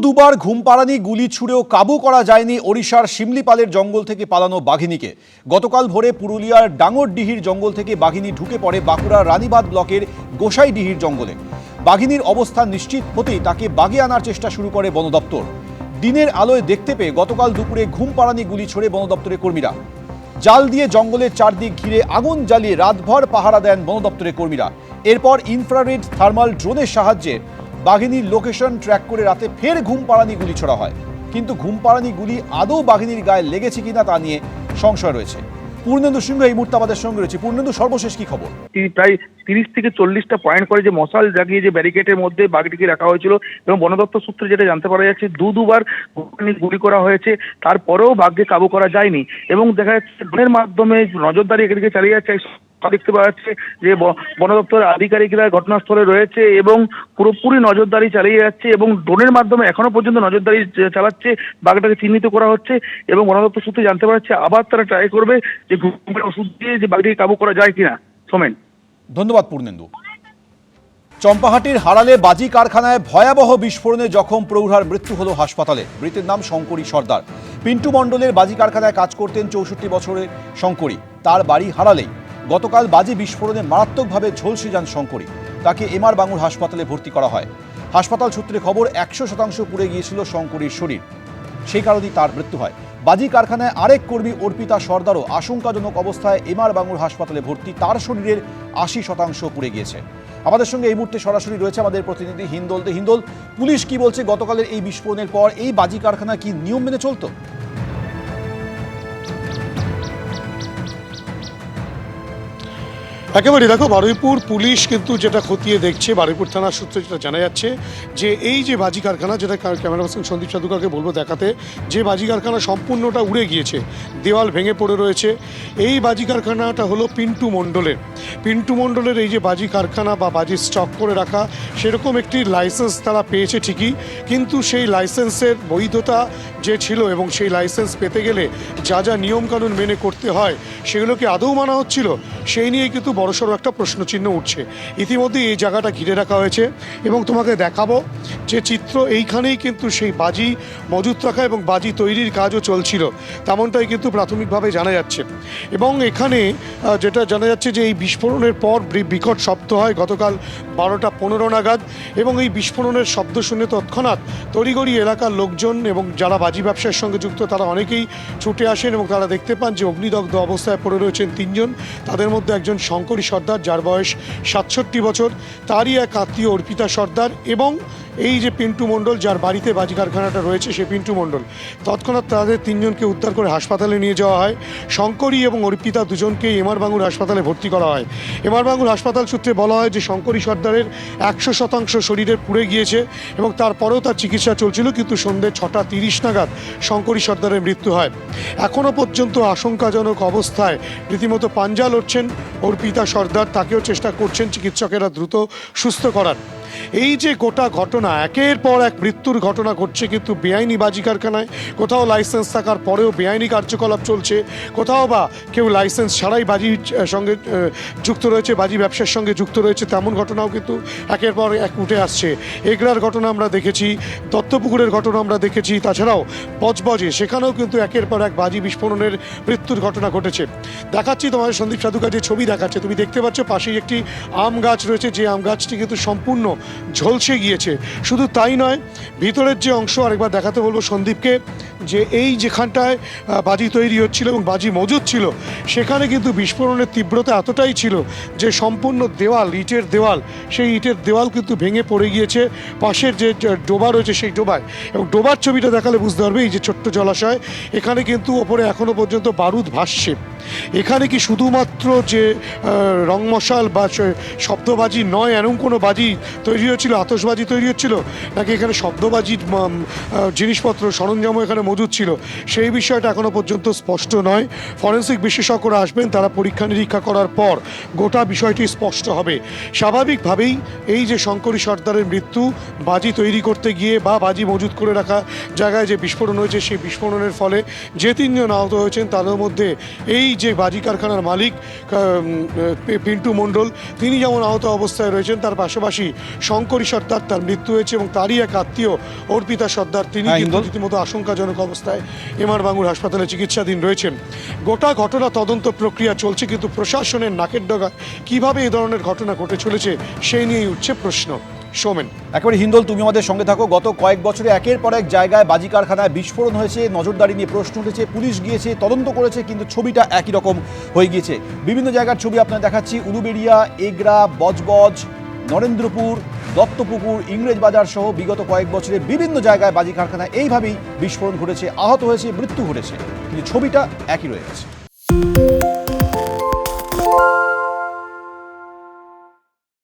দুবার ঘুমপাড়ানি গুলি ছুড়েও কাবু করা যায়নি ওড়িশার শিমলিপালের জঙ্গল থেকে পালানো বাঘিনীকে। গতকাল ভোরে পুরুলিয়ার ডাঙ্গরডিহির জঙ্গল থেকে বাঘিনী ঢুকে পড়ে বাঁকুড়ার রানীবাঁধ ব্লকের গোসাইডিহির জঙ্গলে। বাঘিনীর অবস্থান নিশ্চিত হতেই তাকে বাগে আনার চেষ্টা শুরু করে বন দপ্তর। দিনের আলোয় দেখতে পেয়ে গতকাল দুপুরে ঘুমপাড়ানি গুলি ছোড়ে বন দপ্তরের কর্মীরা। জাল দিয়ে জঙ্গলের চারদিক ঘিরে আগুন জ্বালিয়ে রাতভর পাহারা দেন বন দপ্তরের কর্মীরা। এরপর ইনফ্রারেড থার্মাল ড্রোনের সাহায্যে বাঘিনীর লোকেশন ট্র্যাক করে রাতে ফের ঘুমপাড়ানি গুলি ছোড়া হয়, কিন্তু ঘুমপাড়ানি গুলি আদৌ বাঘিনীর গায়ে লেগেছে কিনা তা নিয়ে সংশয় রয়েছে। পূর্ণেন্দু সিংহ এই মুহূর্তে আমাদের সঙ্গে রয়েছে। পূর্ণেন্দু, সর্বশেষ কি খবর? প্রায় 30 থেকে 40টা পয়েন্ট করে যে মশাল জাগিয়ে যে ব্যারিকেডের মধ্যে বাঘটিকে রাখা হয়েছিল এবং বন দপ্তর সূত্রে যেটা জানতে পারা যাচ্ছে দুবার গুলি করা হয়েছে, তারপরেও বাঘকে কাবু করা যায়নি এবং দেখা যাচ্ছে ড্রোনের মাধ্যমে নজরদারি এদিকে চালিয়ে যাচ্ছে। দেখতে পাওয়া যাচ্ছে যে বন দপ্তর আধিকারিকরা ঘটনাস্থলে রয়েছে এবং পুরোপুরি নজরদারি চালিয়ে যাচ্ছে এবং ড্রোনের মাধ্যমে এখনো পর্যন্ত নজরদারি চালাচ্ছে। বাঘটাকে চিহ্নিত করা হচ্ছে এবং বন দপ্তর সূত্রে জানতে পারা যাচ্ছে আবার তারা ট্রাই করবে যে ঘুমের ওষুধ দিয়ে যে বাঘটিকে কাবু করা যায় কিনা। সোমেন, ধন্যবাদ পূর্ণেন্দু। চম্পাহাটির হারালে বাজি কারখানায় ভয়াবহ বিস্ফোরণে জখম প্রৌঢ়ার মৃত্যু হলো হাসপাতালে। মৃতের নাম শঙ্করী সর্দার। পিন্টু মণ্ডলের বাজি কারখানায় কাজ করতেন 64 বছরের শঙ্করী। তার বাড়ি হারালেই। গতকাল বাজি বিস্ফোরণে মারাত্মকভাবে ঝলসে যান শঙ্করী। তাকে এমআর বাঙুর হাসপাতালে ভর্তি করা হয়। হাসপাতাল সূত্রে খবর 100% পুড়ে গিয়েছিল শঙ্করীর শরীর, সেই কারণেই তার মৃত্যু হয়। বাজি কারখানায় আরেক কর্মী অর্পিতা সর্দারও আশঙ্কাজনক অবস্থায় এমআর বাঙুর হাসপাতালে ভর্তি। তার শরীরের 80% পুড়ে গিয়েছে। আমাদের সঙ্গে এই মুহূর্তে সরাসরি রয়েছে আমাদের প্রতিনিধি হিন্দোল। হিন্দোল, পুলিশ কি বলছে গতকালের এই বিস্ফোরণের পর? এই বাজি কারখানা কি নিয়ম মেনে চলতো? একেবারে দেখো, বারুইপুর পুলিশ কিন্তু যেটা খতিয়ে দেখছে, বারুইপুর থানার সূত্রে যেটা জানা যাচ্ছে যে এই যে বাজি কারখানা, যেটা ক্যামেরা পার্সন সন্দীপ সাধুকাকে বলবো দেখাতে, যে বাজি কারখানা সম্পূর্ণটা উড়ে গিয়েছে, দেওয়াল ভেঙে পড়ে রয়েছে। এই বাজি কারখানাটা হলো পিন্টু মণ্ডলের। পিন্টু মণ্ডলের এই যে বাজি কারখানা বা বাজি স্টক করে রাখা, সেরকম একটি লাইসেন্স তারা পেয়েছে ঠিকই, কিন্তু সেই লাইসেন্সের বৈধতা যে ছিল এবং সেই লাইসেন্স পেতে গেলে যা যা নিয়মকানুন মেনে করতে হয় সেগুলোকে আদৌ মানা হচ্ছিল, সেই নিয়ে কিন্তু বড়সড় একটা প্রশ্নচিহ্ন উঠছে। ইতিমধ্যে এই জায়গাটা ঘিরে রাখা হয়েছে এবং তোমাকে দেখাবো যে চিত্র, এইখানেই কিন্তু সেই বাজি মজুত রাখা এবং বাজি তৈরির কাজও চলছিল, তেমনটাই কিন্তু প্রাথমিকভাবে জানা যাচ্ছে। এবং এখানে যেটা জানা যাচ্ছে যে এই বিস্ফোরণের পর বিকট শব্দ হয় গতকাল 12:15 নাগাদ এবং এই বিস্ফোরণের শব্দ শুনে তৎক্ষণাৎ তড়িঘড়ি এলাকার লোকজন এবং যারা বাজি ব্যবসার সঙ্গে যুক্ত তারা অনেকেই ছুটে আসেন এবং তারা দেখতে পান যে অগ্নিদগ্ধ অবস্থায় পড়ে রয়েছেন 3 জন। তাদের মধ্যে একজন শঙ্করী সর্দার, যার বয়স 67 বছর, তারই এক আত্মীয় অর্পিতা সর্দার এবং এই যে পিন্টু মণ্ডল, যার বাড়িতে বাজি কারখানাটা রয়েছে, সে পিন্টু মণ্ডল। তৎক্ষণাৎ তাদের 3 জনকে উদ্ধার করে হাসপাতালে নিয়ে যাওয়া হয়। শঙ্করী এবং অর্পিতা দুজনকেই এমআর বাঙুর হাসপাতালে ভর্তি করা হয়। এমআর বাঙুর হাসপাতাল সূত্রে বলা হয় যে শঙ্করী সর্দারের 100% শরীরের পুড়ে গিয়েছে এবং তারপরেও তার চিকিৎসা চলছিল, কিন্তু সন্ধ্যে 6:30 নাগাদ শঙ্করী সর্দারের মৃত্যু হয়। এখনও পর্যন্ত আশঙ্কাজনক অবস্থায় রীতিমতো পাঞ্জা লড়ছেন অর্পিতা সর্দার, তাকেও চেষ্টা করছেন চিকিৎসকেরা দ্রুত সুস্থ করার। এই যে গোটা ঘটনা, একের পর এক মৃত্যুর ঘটনা ঘটছে কিন্তু বেআইনি বাজি কারখানায়। কোথাও লাইসেন্স থাকার পরেও বেআইনি কার্যকলাপ চলছে, কোথাও বা কেউ লাইসেন্স ছাড়াই বাজির সঙ্গে যুক্ত রয়েছে, বাজি ব্যবসার সঙ্গে যুক্ত রয়েছে, তেমন ঘটনাও কিন্তু একের পর এক উঠে আসছে। এগরার ঘটনা আমরা দেখেছি, দত্তপুকুরের ঘটনা আমরা দেখেছি, তাছাড়াও বজবজে সেখানেও কিন্তু একের পর এক বাজি বিস্ফোরণের মৃত্যুর ঘটনা ঘটেছে। দেখাচ্ছি তোমাদের সন্দীপ সাধুকা যে ছবি দেখাচ্ছে, তুমি দেখতে পাচ্ছ পাশেই একটি আম গাছ রয়েছে, যে আম গাছটি কিন্তু সম্পূর্ণ ঝলসে গিয়েছে। শুধু তাই নয়, ভিতরের যে অংশ আরেকবার দেখাতে বলবো সন্দীপকে, যে এই যেখানটায় বাজি তৈরি হচ্ছিল এবং বাজি মজুদ ছিল, সেখানে কিন্তু বিস্ফোরণের তীব্রতা এতটাই ছিল যে সম্পূর্ণ দেওয়াল, ইটের দেওয়াল, সেই ইটের দেওয়াল কিন্তু ভেঙে পড়ে গিয়েছে পাশের যে ডোবা রয়েছে সেই ডোবায়। এবং ডোবার ছবিটা দেখালে বুঝতে পারবে এই যে ছোট্ট জলাশয়, এখানে কিন্তু ওপরে এখনও পর্যন্ত বারুদ ভাসছে। এখানে কি শুধুমাত্র যে রংমশাল বা শব্দবাজি নয়, এরকম কোনো বাজি তৈরি হচ্ছিল, আতশবাজি তৈরি হচ্ছিল, নাকি এখানে শব্দবাজির জিনিসপত্র সরঞ্জামও এখানে মজুদ ছিল, সেই বিষয়টা এখনও পর্যন্ত স্পষ্ট নয়। ফরেন্সিক বিশেষজ্ঞরা আসবেন, তারা পরীক্ষা নিরীক্ষা করার পর গোটা বিষয়টি স্পষ্ট হবে। স্বাভাবিকভাবেই এই যে শঙ্করী সর্দারের মৃত্যু, বাজি তৈরি করতে গিয়ে বা বাজি মজুদ করে রাখা জায়গায় যে বিস্ফোরণ হয়েছে, সেই বিস্ফোরণের ফলে যে 3 জন আহত হয়েছেন তাদের মধ্যে এই যে বাজি কারখানার মালিক পিন্টু মণ্ডল, তিনি যেমন আহত অবস্থায় রয়েছেন, তার পাশাপাশি শঙ্করী সর্দার, তার মৃত্যু হয়েছে এবং তারই এক আত্মীয় অর্পিতা সর্দার, তিনি হ্যাঁ, কিন্তু ইন্দল। রীতিমতো আশঙ্কাজনক অবস্থায় এমআর বাঙুর হাসপাতালে চিকিৎসাধীন রয়েছেন। গোটা ঘটনা তদন্ত প্রক্রিয়া চলছে, কিন্তু প্রশাসনের নাকের ডগা কিভাবে এই ধরনের ঘটনা ঘটে চলেছে সেই নিয়েই উঠছে প্রশ্ন। সৌমেন। একেবারে হিন্দল, তুমি আমাদের সঙ্গে থাকো। গত কয়েক বছরে একের পর এক জায়গায় বাজি কারখানায় বিস্ফোরণ হয়েছে, নজরদারি নিয়ে প্রশ্ন উঠেছে, পুলিশ গিয়েছে, তদন্ত করেছে, কিন্তু ছবিটা একই রকম হয়ে গিয়েছে। বিভিন্ন জায়গার ছবি আপনার দেখাচ্ছি, উলুবেড়িয়া, এগরা, বজবজ, নরেন্দ্রপুর, দত্তপুকুর, ইংরেজবাজার সহ বিগত কয়েক বছরে বিভিন্ন জায়গায় বাজি কারখানায় এইভাবেই বিস্ফোরণ ঘটেছে, আহত হয়েছে, মৃত্যু ঘটেছে, কিন্তু ছবিটা একই রয়ে গেছে।